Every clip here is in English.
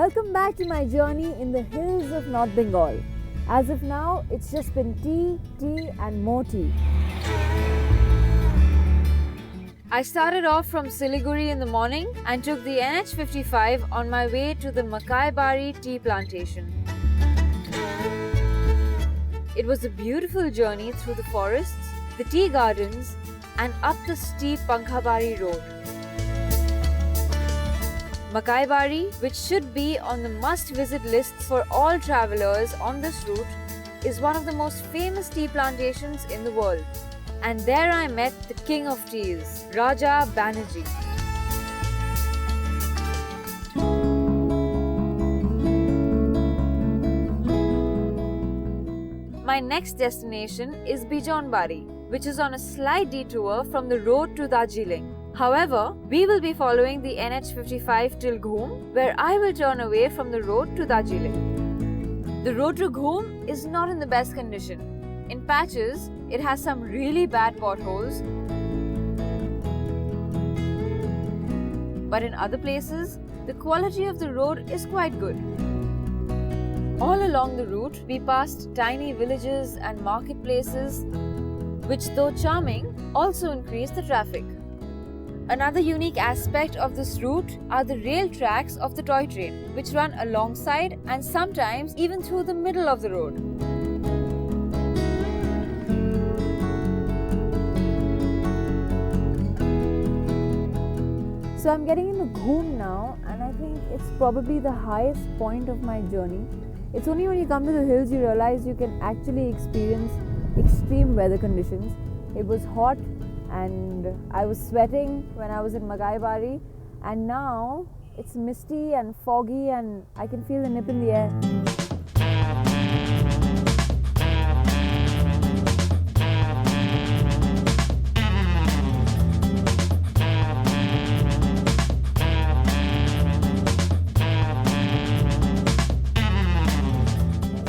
Welcome back to my journey in the hills of North Bengal. As of now, it's just been tea and more tea. I started off from Siliguri in the morning and took the NH55 on my way to the Makai Bari tea plantation. It was a beautiful journey through the forests, the tea gardens and up the steep Pankhabari road. Makai Bari, which should be on the must-visit lists for all travellers on this route, is one of the most famous tea plantations in the world. And there I met the king of teas, Raja Banerjee. My next destination is Baichung Bhutia, which is on a slight detour from the road to Darjeeling. However, we will be following the NH55 till Ghum, where I will turn away from the road to Darjeeling. The road to Ghum is not in the best condition. In patches, it has some really bad potholes. But in other places, the quality of the road is quite good. All along the route, we passed tiny villages and marketplaces, which though charming, also increase the traffic. Another unique aspect of this route are the rail tracks of the toy train, which run alongside and sometimes even through the middle of the road. So I'm getting into Ghum now, and I think it's probably the highest point of my journey. It's only when you come to the hills you realize you can actually experience extreme weather conditions. It was hot and I was sweating when I was in Makai Bari, and now it's misty and foggy and I can feel the nip in the air.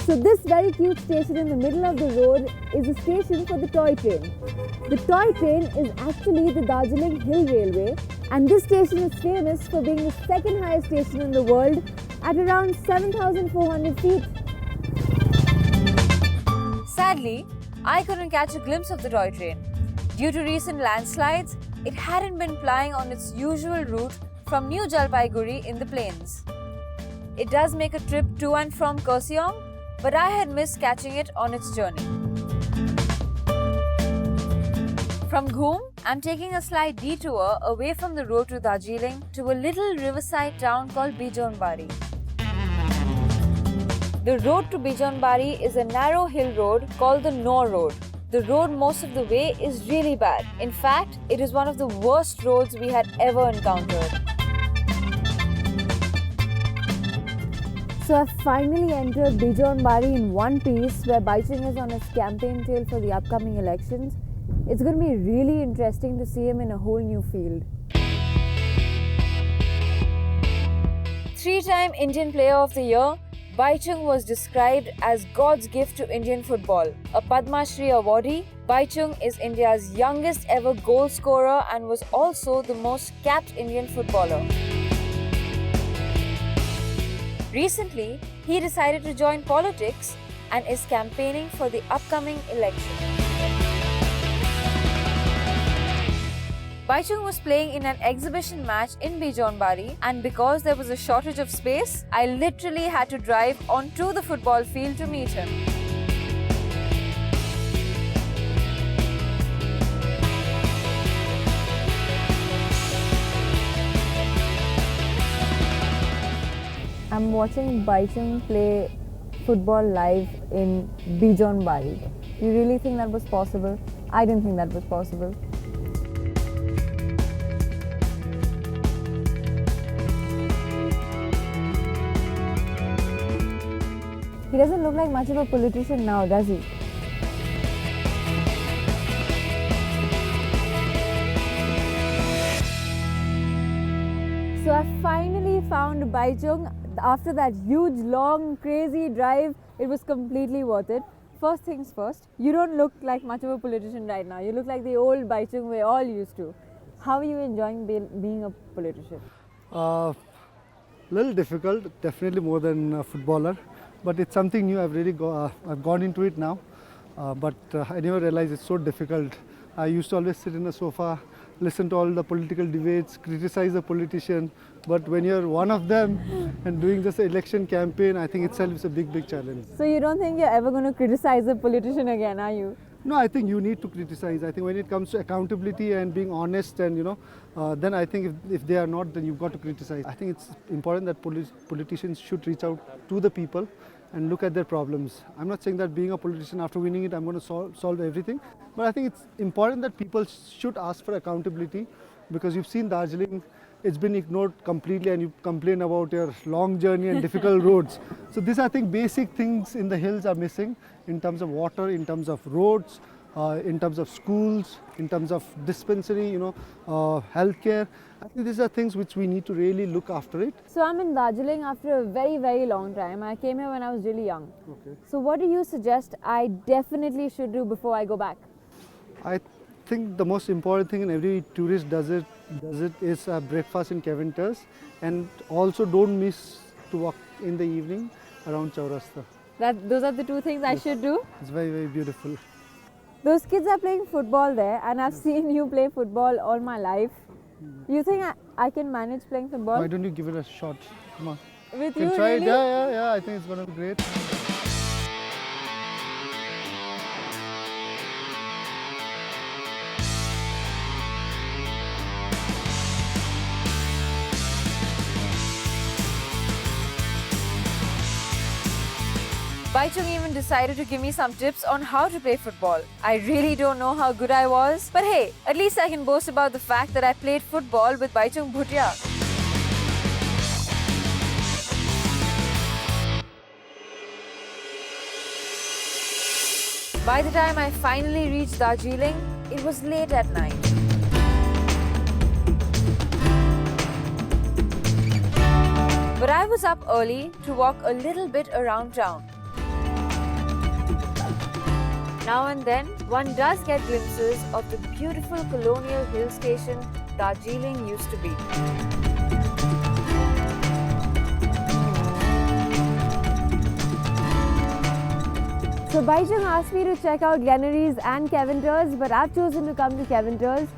So this very cute station in the middle of the road is a station for the toy train. The toy train is actually the Darjeeling Hill Railway, and this station is famous for being the second highest station in the world at around 7,400 feet. Sadly, I couldn't catch a glimpse of the toy train. Due to recent landslides, it hadn't been plying on its usual route from New Jalpaiguri in the plains. It does make a trip to and from Kurseong, but I had missed catching it on its journey. From Ghum, I'm taking a slight detour away from the road to Darjeeling to a little riverside town called Baichung Bhutia. The road to Baichung Bhutia is a narrow hill road called the No Road. The road most of the way is really bad. In fact, it is one of the worst roads we had ever encountered. So I've finally entered Baichung Bhutia in one piece, where Baichung is on his campaign trail for the upcoming elections. It's going to be really interesting to see him in a whole new field. Three-time Indian Player of the Year, Baichung was described as God's gift to Indian football. A Padma Shri awardee, Baichung is India's youngest ever goal scorer and was also the most capped Indian footballer. Recently, he decided to join politics and is campaigning for the upcoming election. Baichung was playing in an exhibition match in Baichung Bhutia, and because there was a shortage of space, I literally had to drive onto the football field to meet him. I'm watching Baichung play football live in Baichung Bhutia. You really think that was possible? I didn't think that was possible. He doesn't look like much of a politician now, does he? So I finally found Baichung. After that huge, long, crazy drive, it was completely worth it. First things first, you don't look like much of a politician right now. You look like the old Baichung we all used to. How are you enjoying being a politician? Little difficult, definitely more than a footballer, but it's something new. I've gone into it now, but I never realized it's so difficult. I used to always sit in a sofa, listen to all the political debates, criticize the politician, but when you're one of them and doing this election campaign, I think itself is a big challenge. So you don't think you're ever going to criticize a politician again, are you? No, I think you need to criticize. I think when it comes to accountability and being honest and, then I think if they are not, then you've got to criticize. I think it's important that politicians should reach out to the people and look at their problems. I'm not saying that being a politician after winning it, I'm going to solve everything. But I think it's important that people should ask for accountability, because you've seen Darjeeling, it's been ignored completely, and you complain about your long journey and difficult roads. So these, I think, basic things in the hills are missing in terms of water, in terms of roads, in terms of schools, in terms of dispensary, healthcare. I think these are things which we need to really look after it. So I'm in Darjeeling after a very long time. I came here when I was really young. Okay. So what do you suggest I definitely should do before I go back? I think the most important thing, and every tourist does it is breakfast in Caventers, and also don't miss to walk in the evening around Chaurasta. Those are the two things I should do? It's very beautiful. Those kids are playing football there, and I've seen you play football all my life. You think I can manage playing football? Why don't you give it a shot? Come on. With You you, can try really? it. Yeah. I think it's going to be great. Baichung even decided to give me some tips on how to play football. I really don't know how good I was, but hey, at least I can boast about the fact that I played football with Baichung Bhutia. By the time I finally reached Darjeeling, it was late at night. But I was up early to walk a little bit around town. Now and then, one does get glimpses of the beautiful colonial hill station Darjeeling used to be. So Baichung asked me to check out Glenaries and Caventers, but I've chosen to come to Caventers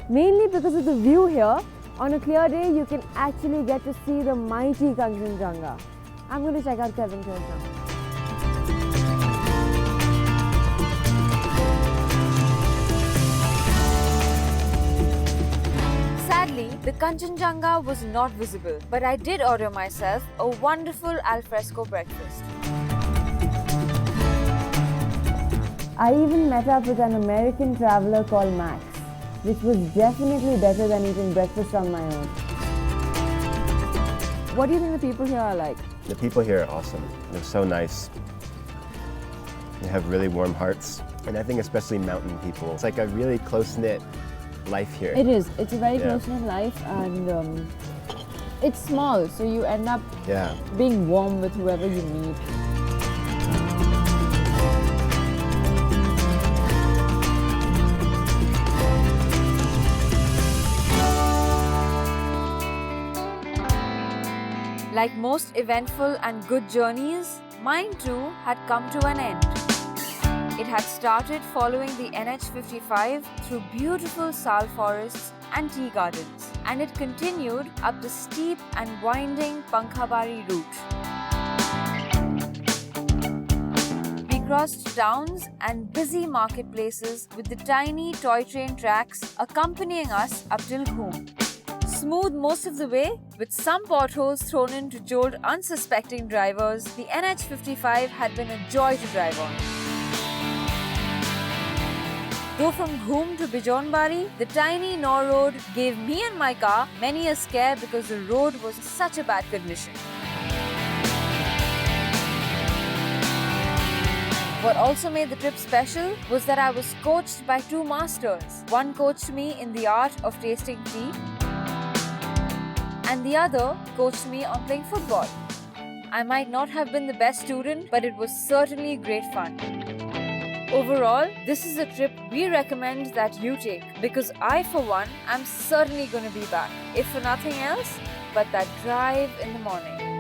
mainly because of the view here. On a clear day, you can actually get to see the mighty Kanchenjunga. I'm going to check out Caventers now. Sadly, the Kanchenjunga was not visible, but I did order myself a wonderful alfresco breakfast. I even met up with an American traveler called Max, which was definitely better than eating breakfast on my own. What do you think the people here are like? The people here are awesome. They're so nice. They have really warm hearts. And I think especially mountain people. It's like a really close-knit life here. It is. It's a very close-knit life, and it's small, so you end up being warm with whoever you meet. Like most eventful and good journeys, mine too had come to an end. It had started following the NH55 through beautiful sal forests and tea gardens, and it continued up the steep and winding Pankhabari route. We crossed towns and busy marketplaces with the tiny toy train tracks accompanying us up till Ghum. Smooth most of the way, with some potholes thrown in to jolt unsuspecting drivers, the NH55 had been a joy to drive on. Though from Ghum to Bijonbari, the tiny Nor road gave me and my car many a scare because the road was in such a bad condition. What also made the trip special was that I was coached by two masters. One coached me in the art of tasting tea, and the other coached me on playing football. I might not have been the best student, but it was certainly great fun. Overall, this is a trip we recommend that you take, because I, for one, am certainly going to be back. If for nothing else, but that drive in the morning.